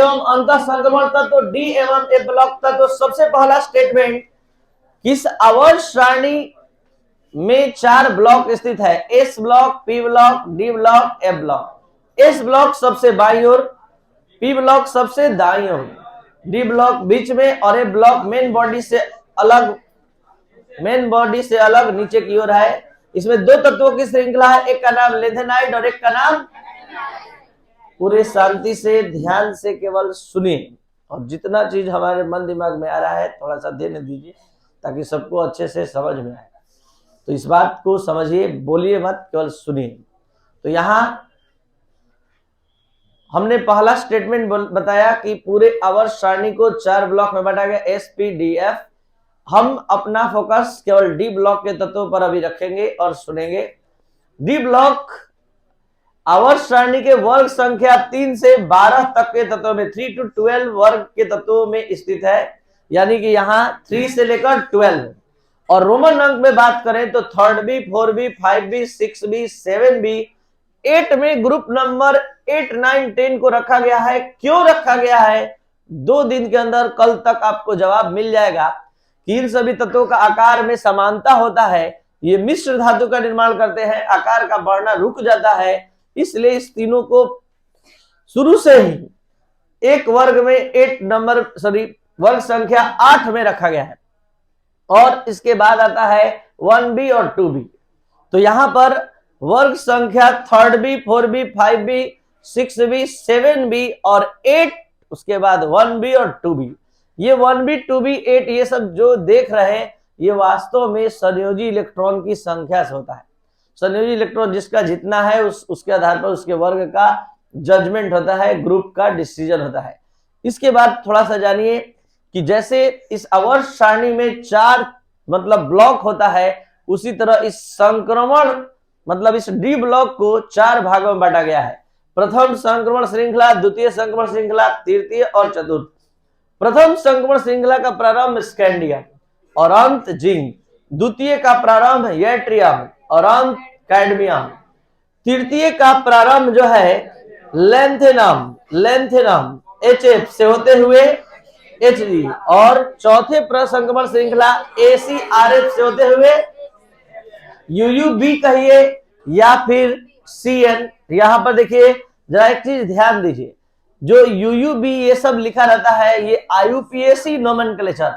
एवं अंतः संक्रमण तत्व डी एवं ए ब्लॉक तत्व। सबसे पहला स्टेटमेंट, किस आवर्त सारणी में 4 ब्लॉक स्थित है? S block, P block, D block, F block. S block सबसे बाईं ओर, पी ब्लॉक सबसे दाईं ओर, डी ब्लॉक बीच में और ए ब्लॉक मेन बॉडी से अलग नीचे की ओर है। इसमें 2 तत्वों की श्रृंखला है, एक का नाम लेथेनाइड और एक का नाम। पूरे शांति से ध्यान से केवल सुनिए और जितना चीज हमारे मन दिमाग में आ रहा है थोड़ा सा देने दीजिए ताकि सबको अच्छे से समझ में आए। तो इस बात को समझिए, बोलिए मत, केवल सुनिए। तो यहां हमने पहला स्टेटमेंट बताया कि पूरे आवर्त सारणी को 4 ब्लॉक में बांटा गया, एस पी डी एफ। हम अपना फोकस केवल डी ब्लॉक के तत्वों पर अभी रखेंगे और सुनेंगे। डी ब्लॉक आवर्त सारणी के वर्ग संख्या 3 से 12 तक के तत्वों में, 3 to 12 वर्ग के तत्वों में स्थित है, यानी कि यहाँ 3 से लेकर 12। और रोमन अंक में बात करें तो 3rd B, 4 B, 5 B, 6 B, 7 B, 8 में ग्रुप नंबर 8, 9, 10 को रखा गया है। क्यों रखा गया है? 2 दिन के अंदर, कल तक आपको जवाब मिल जाएगा कि इन सभी तत्वों का आकार में समानता होता है। ये मिश्र धातु का निर्माण करते हैं, आकार का बढ़ना रुक जाता है, इसलिए इस तीनों को शुरू से ही एक वर्ग में वर्ग संख्या 8 में रखा गया है। और इसके बाद आता है 1b और 2b। तो यहां पर वर्ग संख्या 3rd B, 4 B, 5 B, 6 B, 7 B और 8, उसके बाद 1b और 2b। ये 1b, 2b, 8 ये सब जो देख रहे हैं ये वास्तव में संयोजी इलेक्ट्रॉन की संख्या से होता है। संयोजी इलेक्ट्रॉन जिसका जितना है उसके आधार पर उसके वर्ग का जजमेंट होता है, ग्रुप का डिसीजन होता है। इसके बाद थोड़ा सा जानिए कि जैसे इस आवर्त सारणी में 4 ब्लॉक होता है, उसी तरह इस संक्रमण इस डी ब्लॉक को 4 भागों में बांटा गया है। प्रथम संक्रमण श्रृंखला, द्वितीय संक्रमण श्रृंखला, तृतीय और चतुर्थ। प्रथम संक्रमण श्रृंखला का प्रारंभ स्कैंडियम और अंत जिंक। द्वितीय का प्रारंभ यट्रियम और अंत कैडमियम। तृतीय का प्रारंभ जो है लेंथेनम HF से होते हुए Hg, और चौथे प्रसंक्रमण श्रृंखला ACRF से होते हुए UUB कहिए या फिर CN। यहां पर देखिए जरा एक चीज ध्यान दीजिए, जो UUB ये सब लिखा रहता है ये IUPAC नोमेनक्लेचर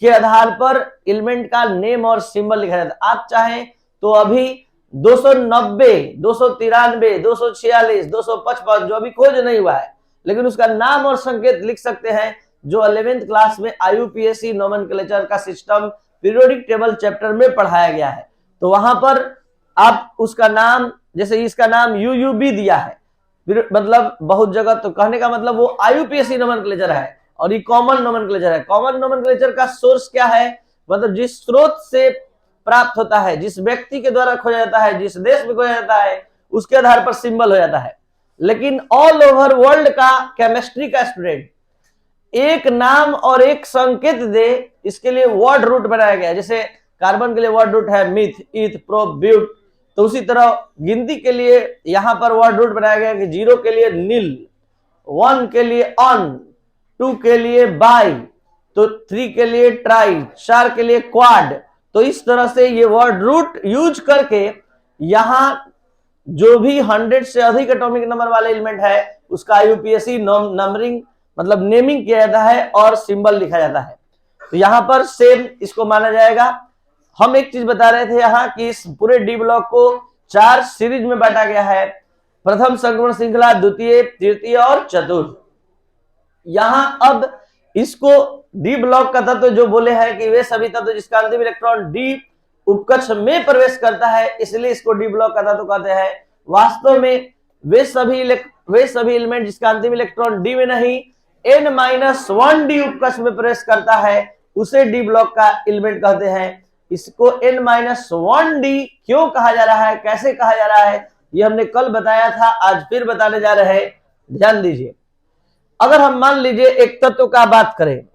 के आधार पर एलिमेंट का नेम और सिंबल लिखा जाता है। आप चाहें तो अभी 290, 293, 246, 255 जो अभी खोज नहीं हुआ है, लेकिन उसका नाम और संकेत लिख सकते हैं, जो 11th क्लास में IUPAC नोमेनक्लेचर का सिस्टम पीरियोडिक टेबल चैप्टर में पढ़ाया गया है। तो वहां पर आप उसका नाम, जैसे इसका नाम UUB दिया है, बहुत जगह तो कहने का मतलब वो IUPAC नोमेनक्लेचर है और ये कॉमन नोमेनक्लेचर है। कॉमन नोमेनक्लेचर का सोर्स क्या है? जिस स्रोत से प्राप्त होता है, जिस व्यक्ति के द्वारा खोजा जाता है, जिस देश में खोजा जाता है, उसके आधार पर सिंबल हो जाता है। लेकिन ऑल ओवर वर्ल्ड का केमिस्ट्री का स्टूडेंट एक नाम और एक संकेत दे, इसके लिए वर्ड रूट बनाया गया। जैसे कार्बन के लिए वर्ड रूट है मिथ, ईथ, प्रो, ब्यूट, तो उसी तरह गिनती के लिए यहां पर वर्ड रूट बनाया गया कि 0 के लिए नील, 1 के लिए ऑन, 2 के लिए बाई, तो 3 के लिए ट्राई, 4 के लिए क्वाड। तो इस तरह से ये वर्ड रूट यूज करके यहां जो भी 100 से अधिक एटॉमिक नंबर वाले एलिमेंट है उसका IUPAC नंबरिंग नेमिंग किया जाता है और सिंबल लिखा जाता है। तो यहां पर सेम इसको माना जाएगा। हम एक चीज बता रहे थे यहाँ कि इस पूरे डी ब्लॉक को 4 सीरीज में बांटा गया है, प्रथम संक्रमण श्रृंखला, द्वितीय, तृतीय और चतुर्थ। यहां अब इसको डी ब्लॉक का तत्व जो बोले हैं कि वे सभी तत्व जिसका अंतिम इलेक्ट्रॉन डी उपकक्ष में प्रवेश करता है, इसलिए इसको डी ब्लॉक का तत्व कहते हैं। वास्तव में वे सभी एलिमेंट जिसका अंतिम इलेक्ट्रॉन डी में नहीं N-1 डी उपकक्ष में प्रवेश करता है उसे डी ब्लॉक का एलिमेंट कहते हैं। इसको N-1 डी क्यों कहा जा रहा है, कैसे कहा जा रहा है, ये हमने कल बताया था, आज फिर बताने जा रहे हैं। ध्यान दीजिए, अगर हम मान लीजिए एक तत्व का बात करें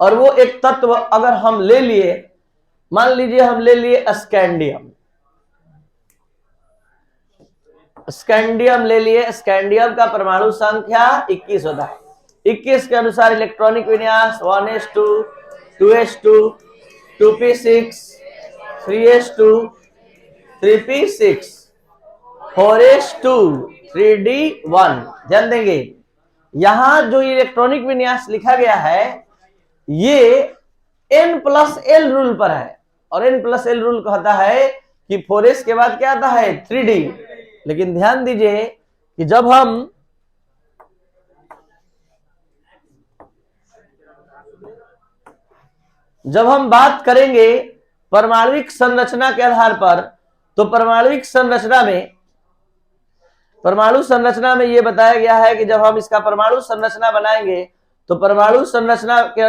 और वो एक तत्व अगर हम ले लिए, मान लीजिए हम ले लिए स्कैंडियम ले लिए। स्कैंडियम का परमाणु संख्या 21 होता है। 21 के अनुसार इलेक्ट्रॉनिक विन्यास 1s2, 2s2, 2p6, 3s2, 3p6, 4s2, 3d1। ध्यान देंगे यहां जो इलेक्ट्रॉनिक विन्यास लिखा गया है ये n+l रूल पर है, और n+l रूल कहता है कि 4s के बाद क्या आता है 3d। लेकिन ध्यान दीजिए कि जब हम बात करेंगे परमाणुविक संरचना के आधार पर, तो परमाणु संरचना में यह बताया गया है कि जब हम इसका परमाणु संरचना बनाएंगे तो परमाणु संरचना के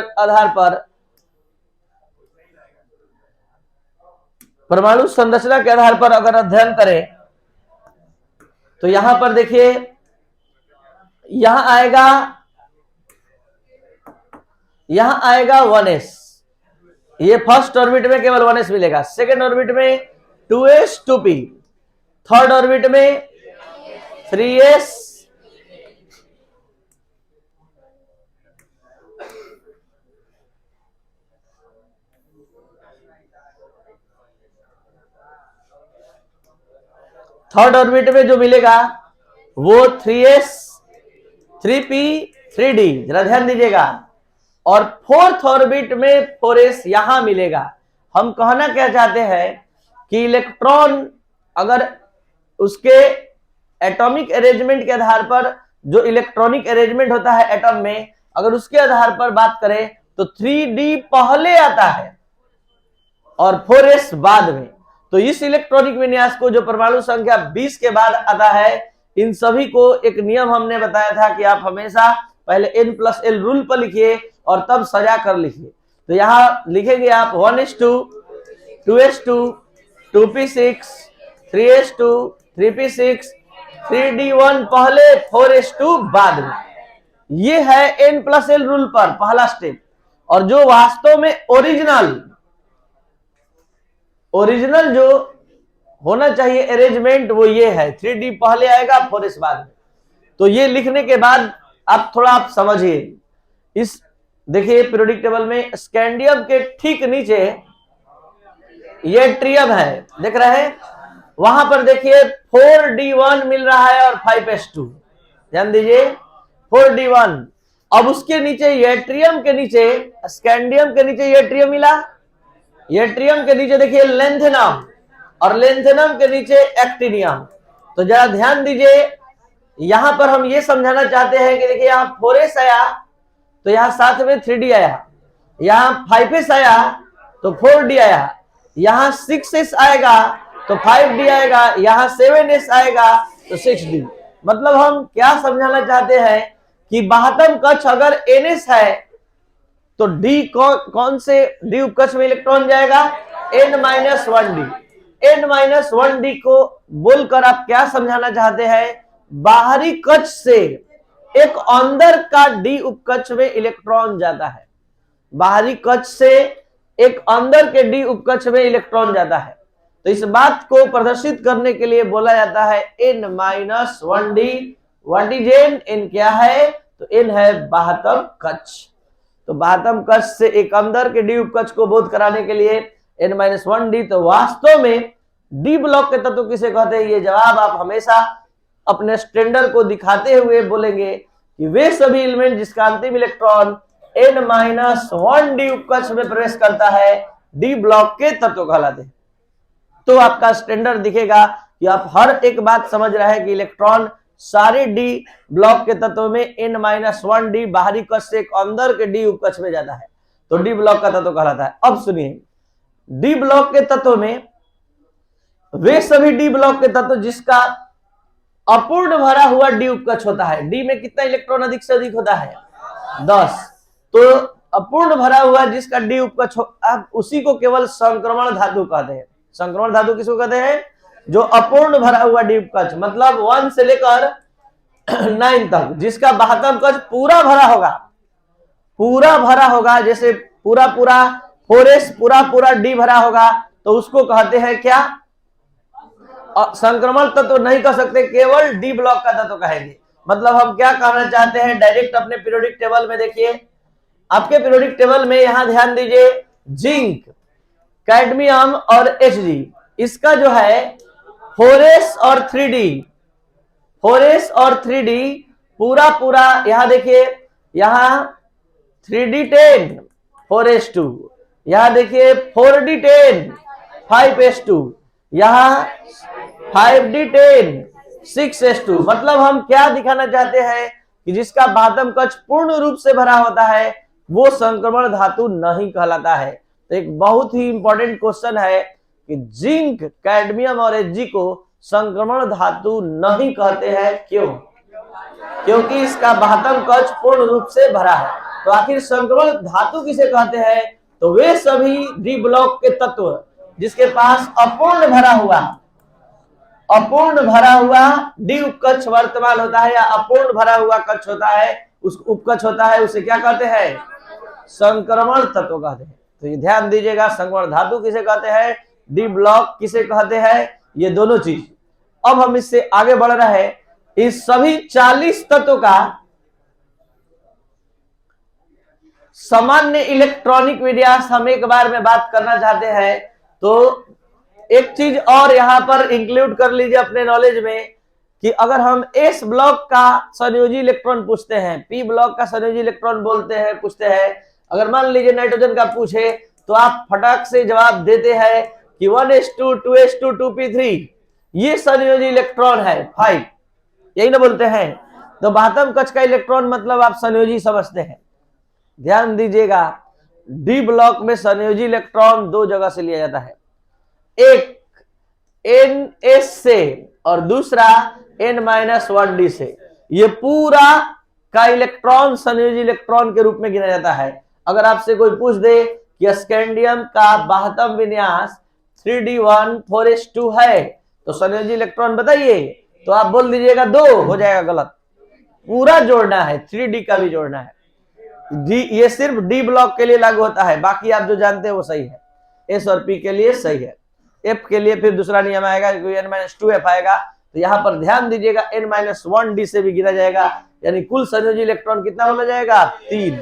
आधार पर अगर अध्ययन करें तो यहां पर देखिए यहां आएगा 1s, ये फर्स्ट ऑर्बिट में केवल 1s मिलेगा, सेकेंड ऑर्बिट में 2s 2p, थर्ड ऑर्बिट में 3s, थर्ड ऑर्बिट में जो मिलेगा वो 3s 3p 3d, जरा ध्यान दीजिएगा, और फोर्थ ऑर्बिट में 4s यहां मिलेगा। हम कहना क्या चाहते हैं कि इलेक्ट्रॉन अगर उसके एटॉमिक अरेंजमेंट के आधार पर, जो इलेक्ट्रॉनिक अरेंजमेंट होता है एटॉम में, अगर उसके आधार पर बात करें तो 3d पहले आता है और 4s बाद में। तो इस इलेक्ट्रॉनिक विन्यास को जो परमाणु संख्या 20 के बाद आता है, इन सभी को एक नियम हमने बताया था कि आप हमेशा पहले n+l रूल पर लिखिए और तब सजा कर लिखिए। तो यहां लिखेंगे आप 1s2, 2s2, 2p6, 3s2, 3p6, 3d1 पहले, 4s2 बाद में। ये है n+l रूल पर पहला स्टेप। और जो वास्तव में ओरिजिनल जो होना चाहिए अरेंजमेंट वो ये है, 3d पहले आएगा 4s बाद में। तो ये लिखने के बाद आप थोड़ा समझिए, इस देखिए पीरियोडिक टेबल में स्कैंडियम के ठीक नीचे ये ट्रियम है, देख रहे हैं, वहां पर देखिए 4d1 मिल रहा है और 5s2। ध्यान दीजिए 4d1। अब उसके नीचे यट्रियम के नीचे, स्कैंडियम के नीचे यट्रियम मिला, यट्रियम के नीचे देखिए लेंथेनम, और लेंथेनम के नीचे एक्टिनियम। तो जरा ध्यान दीजिए, यहां पर हम ये समझाना चाहते हैं कि देखिए यहां 4s आया तो यहां साथ में 3d आया, यहां 5s आया तो 4d आया, यहां 6s आएगा तो 5d आएगा, यहां 7s आएगा तो 6d। मतलब हम क्या समझाना चाहते हैं कि बाह्यतम कक्ष अगर ns है तो d कौन से d उपकक्ष में इलेक्ट्रॉन जाएगा, n-1d। n-1d को बोलकर आप क्या समझाना चाहते हैं, बाहरी कक्ष से एक अंदर का d उपकक्ष में इलेक्ट्रॉन जाता है, बाहरी कक्ष से एक अंदर के d उपकक्ष में इलेक्ट्रॉन जाता है। तो इस बात को प्रदर्शित करने के लिए बोला जाता है n-1d। व्हाट इज n क्या है, तो n है बाह्यतम कक्ष। तो बाह्यतम कक्ष से एक अंदर के d उपकक्ष को बोध कराने के लिए n-1d। तो वास्तव में d ब्लॉक के तत्व किसे कहते हैं, ये जवाब आप हमेशा अपने स्टैंडर्ड को दिखाते हुए बोलेंगे कि वे सभी एलिमेंट जिसका अंतिम इलेक्ट्रॉन n-1d उपकक्ष में प्रवेश करता है d ब्लॉक के तत्व कहलाते हैं। तो आपका स्टैंडर्ड दिखेगा कि आप हर एक बात समझ रहे हैं कि इलेक्ट्रॉन सारे d ब्लॉक के तत्व में n-1d बाहरी कक्ष से एक अंदर के d उपकक्ष में जाता है, तो d ब्लॉक का तत्व कहलाता है। अब सुनिए, d ब्लॉक के तत्व में वे सभी d ब्लॉक के तत्व जिसका अपूर्ण भरा हुआ d उपकक्ष होता है, d में कितना इलेक्ट्रॉन अधिक से अधिक होता है 10, तो अपूर्ण भरा हुआ जिसका d उपकक्ष उसी को केवल संक्रमण धातु कहते हैं। संक्रमण धातु किसको कहते हैं, जो अपूर्ण भरा हुआ d उपकक्ष, मतलब 1 से लेकर 9 तक जिसका बाह्यतम कक्ष पूरा भरा होगा, जैसे पूरा 4s पूरा d भरा होगा, तो उसको कहते हैं क्या, संक्रमण तत्व नहीं कह सकते, केवल d ब्लॉक का तत्व कहेंगे। मतलब हम क्या कहना चाहते हैं, डायरेक्ट अपने पीरियोडिक टेबल में देखिए, आपके पीरियोडिक टेबल में यहां ध्यान दीजिए, जिंक, कैडमियम और Hg, इसका जो है 4s और 3d, 4s और 3d पूरा पूरा, यहां देखिए, यहां 3d10 4s2, यहां देखिए 4d10 5s2, यहां 5d10 6s2। मतलब हम क्या दिखाना चाहते हैं कि जिसका बातम कक्ष पूर्ण रूप से भरा होता है वो संक्रमण धातु नहीं कहलाता है। तो एक बहुत ही इंपॉर्टेंट क्वेश्चन है कि जिंक, कैडमियम और Hg को संक्रमण धातु नहीं कहते हैं, क्यों? क्योंकि इसका बातम कक्ष पूर्ण रूप से भरा है। तो आखिर संक्रमण धातु किसे कहते हैं? तो वे सभी डी ब्लॉक के तत्व जिसके पास अपूर्ण भरा हुआ डी उपकक्ष वर्तमान होता है या अपूर्ण भरा हुआ कक्ष होता है, उस उपकक्ष होता है, उसे क्या कहते हैं? संक्रमण तत्व कहते हैं। तो ये ध्यान दीजिएगा, संक्रमण धातु किसे कहते हैं, डी ब्लॉक किसे कहते हैं, ये दोनों चीज। अब हम इससे आगे बढ़ रहे हैं, इस सभी 40 तत्वों का सामान्य इलेक्ट्रॉनिक विन्यास हम एक बार में बात करना चाहते हैं। तो एक चीज और यहां पर इंक्लूड कर लीजिए अपने नॉलेज में कि अगर हम एस ब्लॉक का संयोजी इलेक्ट्रॉन पूछते हैं, पी ब्लॉक का संयोजी इलेक्ट्रॉन पूछते हैं, अगर मान लीजिए नाइट्रोजन का पूछे तो आप फटाक से जवाब देते हैं कि 1s2 2s2 2p3 ये संयोजी इलेक्ट्रॉन है 5, यही ना बोलते हैं। तो बातम कक्ष का इलेक्ट्रॉन मतलब आप संयोजी समझते हैं। ध्यान दीजिएगा, डी ब्लॉक में संयोजी इलेक्ट्रॉन दो जगह से लिया जाता है, एक NS से और दूसरा N-1D से। ये पूरा का इलेक्ट्रॉन संयोजी इलेक्ट्रॉन के रूप में गिना जाता है। अगर आपसे कोई पूछ दे कि स्कैंडियम का बाह्यतम विन्यास 3d1 4s2 है तो संयोजी इलेक्ट्रॉन बताइए, तो आप बोल दीजिएगा 2, हो जाएगा गलत, पूरा जोड़ना है, 3d का भी जोड़ना है। ये सिर्फ डी ब्लॉक के लिए लागू होता है, बाकी आप जो जानते हैं वो सही है। एस और पी के लिए सही है, एफ के लिए फिर दूसरा नियम आएगा, N-2f आएगा। तो यहां पर ध्यान दीजिएगा, N-1D से भी गिना जाएगा, यानी कुल संयोजी इलेक्ट्रॉन कितना हो जाएगा? 3।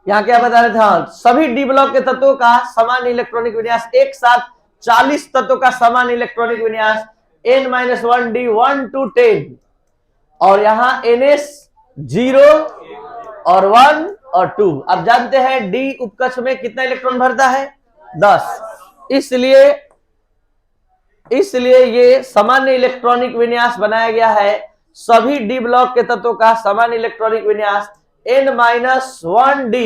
यहां क्या बता रहे थे, सभी डी ब्लॉक के तत्वों का सामान्य इलेक्ट्रॉनिक विन्यास, एक साथ 40 तत्वों का सामान्य इलेक्ट्रॉनिक विन्यास N-1D 1 to 10, और यहां NS 0 और 1 और 2। आप जानते हैं डी उपकक्ष में कितना इलेक्ट्रॉन भरता है? 10। इसलिए ये सामान्य इलेक्ट्रॉनिक विन्यास बनाया गया है। सभी डी ब्लॉक के तत्वों का सामान्य इलेक्ट्रॉनिक विन्यास N-1D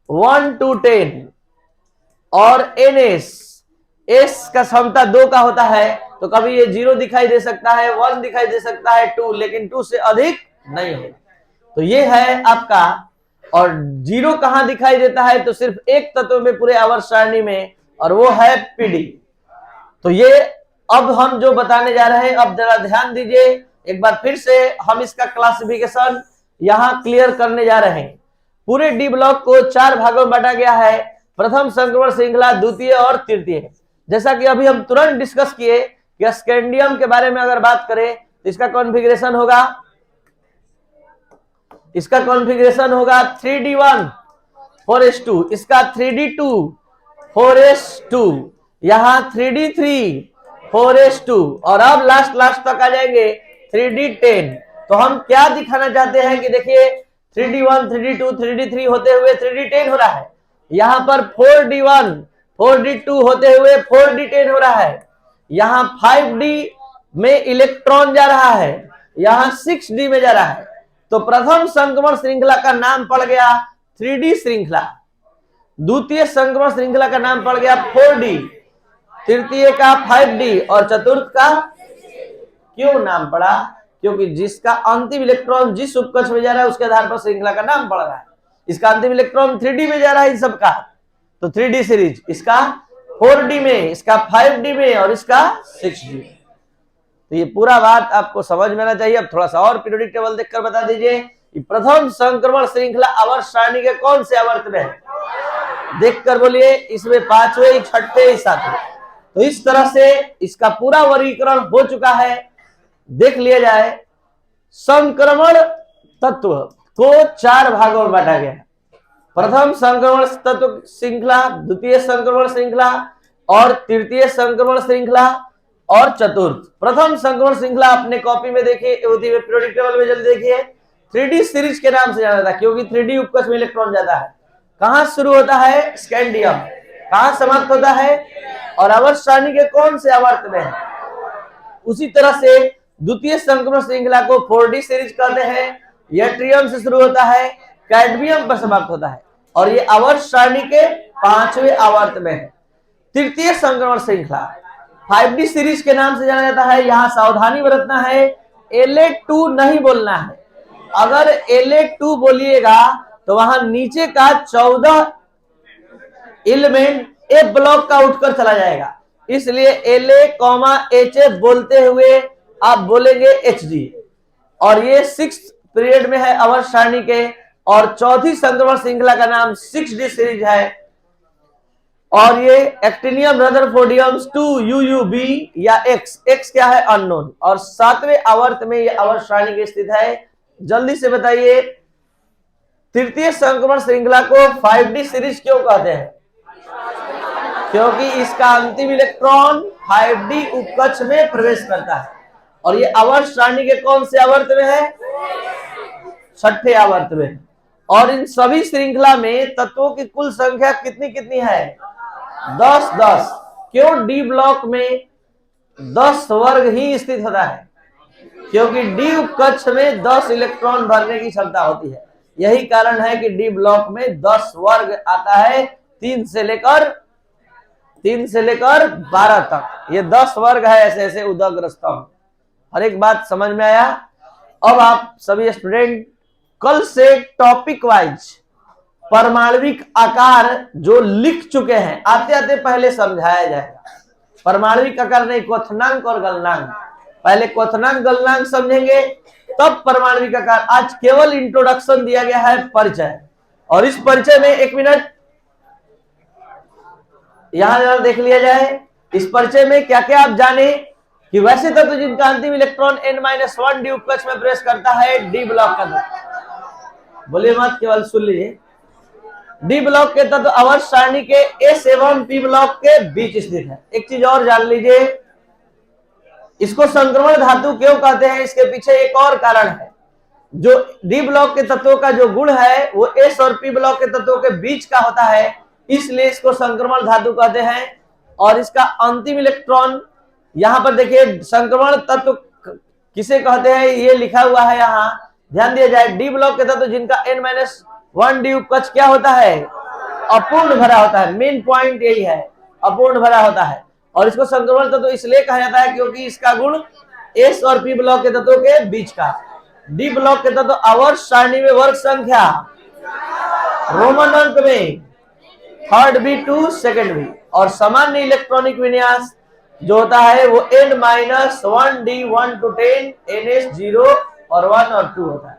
1 to 10 और NS, S का क्षमता 2 का होता है, तो कभी ये 0 दिखाई दे सकता है, 1 दिखाई दे सकता है, 2, लेकिन 2 से अधिक नहीं है। तो ये है आपका, और 0 कहां दिखाई देता है? तो सिर्फ एक तत्व में पूरे आवर्त सारणी में, और वो है पीडी। तो ये अब हम जो बताने जा रहे हैं, अब जरा ध्यान दीजिए, एक बार फिर से हम इसका क्लासिफिकेशन यहां क्लियर करने जा रहे हैं। पूरे डी ब्लॉक को 4 भागों में बांटा गया है, प्रथम संक्रमण श्रृंखला, द्वितीय और तृतीय। जैसा कि अभी हम तुरंत डिस्कस किए कि स्कैंडियम के बारे में अगर बात करें तो इसका कॉन्फ़िगरेशन होगा, 3d1 4s2, इसका 3d2 4s2, यहां 3d3 4s2, और अब लास्ट तक आ जाएंगे 3d10। तो हम क्या दिखाना चाहते हैं कि देखिए 3d1 3d2 3d3 होते हुए 3d10 हो रहा है, यहां पर 4d1 4d2 होते हुए 4d10 हो रहा है, यहां 5d में इलेक्ट्रॉन जा रहा है, यहां 6d में जा रहा है। तो प्रथम संक्रमण श्रृंखला का नाम पड़ गया 3d श्रृंखला, द्वितीय संक्रमण श्रृंखला का नाम पड़ गया 4d, तृतीय का 5d और चतुर्थ का, क्यों नाम पड़ा? क्योंकि जिसका अंतिम इलेक्ट्रॉन जिस उपकक्ष में जा रहा है उसके आधार पर श्रृंखला का नाम पड़ रहा है। इसका अंतिम इलेक्ट्रॉन 3d में जा रहा है इन सबका, तो 3d सीरीज, इसका 4d में, इसका 5d में और इसका 6d। तो ये पूरा बात आपको समझ में आना चाहिए। अब थोड़ा सा और पीरियोडिक टेबल देखकर बता दीजिए कि प्रथम संक्रमण श्रृंखला आवर्त सारणी के कौन से आवर्त में है? देखकर बोलिए, इसमें 5वें, 6ठे, 7वें। तो इस तरह से इसका पूरा वर्गीकरण हो चुका है, देख लिया जाए। संक्रमण तत्व को 4 भागों में बांटा गया है। प्रथम संक्रमण तत्व श्रृंखला, द्वितीय संक्रमण श्रृंखला और तृतीय संक्रमण श्रृंखला और चतुर्थ। प्रथम संक्रमण श्रृंखला अपने कॉपी में देखिए, पीरियोडिक टेबल में जल्दी देखिए, 3D सीरीज के नाम से जाना जाता है क्योंकि 3D उपकक्ष में इलेक्ट्रॉन ज्यादा है। कहां शुरू होता है? स्कैंडियम। कहां समाप्त होता है? और आवर्त सारणी के कौन से आवर्त में है? उसी तरह से द्वितीय संक्रमण श्रृंखला को 4D सीरीज कहते हैं। यट्रियम से शुरू होता है, कैडमियम पर समाप्त होता है और ये आवर्त सारणी के 5वें आवर्त में है। तृतीय संक्रमण श्रृंखला 5D सीरीज के नाम से जाना जाता है। यहां सावधानी बरतना है, La2 नहीं बोलना है। अगर La2 बोलिएगा तो वहां नीचे का 14 एलिमेंट ए ब्लॉक का उठकर चला जाएगा, इसलिए La, HF बोलते हुए आप बोलेंगे Hg। और ये 6th पीरियड में है आवर्त सारणी के और चौथी संक्रमण श्रृंखला का नाम 6D सीरीज है और ये एक्टिनियम रदरफोर्डियम 2 UUB या X क्या है? अननोन। और 7वें आवर्त में ये आवर्त सारणी की स्थित है। जल्दी से बताइए, तृतीय संक्रमण श्रृंखला को 5D सीरीज क्यों कहते हैं? क्योंकि इसका अंतिम इलेक्ट्रॉन 5D उपकक्ष में प्रवेश करता है और ये आवर्त सारणी के कौन से आवर्त में है? 6ठे आवर्त में। और इन सभी श्रृंखला में तत्वों की कुल संख्या कितनी कितनी है? 10-10। क्यों डी ब्लॉक में 10 वर्ग ही स्थित होता है? क्योंकि डी उपकक्ष में 10 इलेक्ट्रॉन भरने की क्षमता होती है। यही कारण है कि डी ब्लॉक में 10 वर्ग आता है, 3 से लेकर 12 तक। ये 10 वर्ग है ऐसे ऐसे उदग्र स्तंभ। हर एक बात समझ में आया? अब आप सभी स्टूडेंट कल से टॉपिक वाइज परमाणविक आकार जो लिख चुके हैं आते आते पहले समझाया जाएगा। परमाणविक आकार नहीं, क्वथनांक और गलनांक। पहले क्वथनांक गलनांक समझेंगे तब परमाणविक आकार। आज केवल इंट्रोडक्शन दिया गया है, परिचय। और इस परिचय में 1 मिनट यहां जरा देख लिया जाए। इस परिचय में क्या क्या आप जाने कि वैसे तत्व जिनका अंतिम इलेक्ट्रॉन n-1 डी उपकक्ष में प्रवेश करता है, डी ब्लॉक का तत्व। बोलिए मत, केवल सुन लीजिए। डी ब्लॉक के तत्व आवर्त सारणी के S एवं P ब्लॉक के बीच स्थित है। एक चीज और जान लीजिए, इसको संक्रमण धातु क्यों कहते हैं? इसके पीछे एक और कारण है। जो डी ब्लॉक के तत्वों का जो गुण है वो S और P ब्लॉक के तत्वों के बीच का होता है, इसलिए इसको संक्रमण धातु कहते हैं। और इसका अंतिम इलेक्ट्रॉन यहां पर देखिए, संक्रमण तत्व किसे कहते हैं ये लिखा हुआ है यहाँ, ध्यान दिया जाए। डी ब्लॉक के तत्व जिनका n-1 डी उपकक्ष क्या होता है? अपूर्ण भरा होता है। मेन पॉइंट यही है, अपूर्ण भरा होता है। और इसको संक्रमण तत्व इसलिए कहा जाता है क्योंकि इसका गुण S और P ब्लॉक के तत्वों के बीच का। डी ब्लॉक के तत्व आवर्त सारणी में वर्ग संख्या रोमन अंक में 3rd B to 2nd B और सामान्य इलेक्ट्रॉनिक विन्यास जो होता है वो n-1 D 1 to 10 NS 0 और 1 और 2 होता है।